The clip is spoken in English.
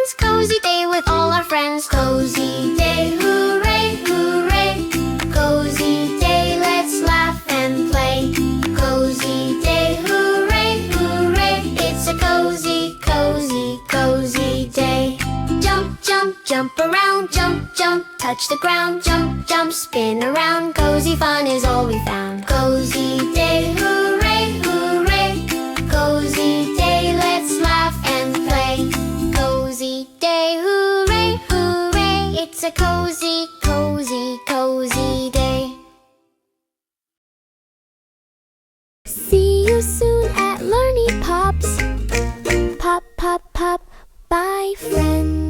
friends. Cozy day with all our friends. Cozy day, hooray, hooray. Cozy day, let's laugh and play. Cozy day, hooray, hooray. It's a cozy, cozy, cozy day. Jump, jump, jump around. Jump, jump, touch the ground. Jump, jump, spin around. Cozy fun is all we found. Cozy day, hooray, hooray. Cozy day, let's laugh and play. Cozy day, hooray, hooray. It's a cozy, cozy, cozy day. See you soon at Learnipops. Pop, pop, pop. Bye, friends.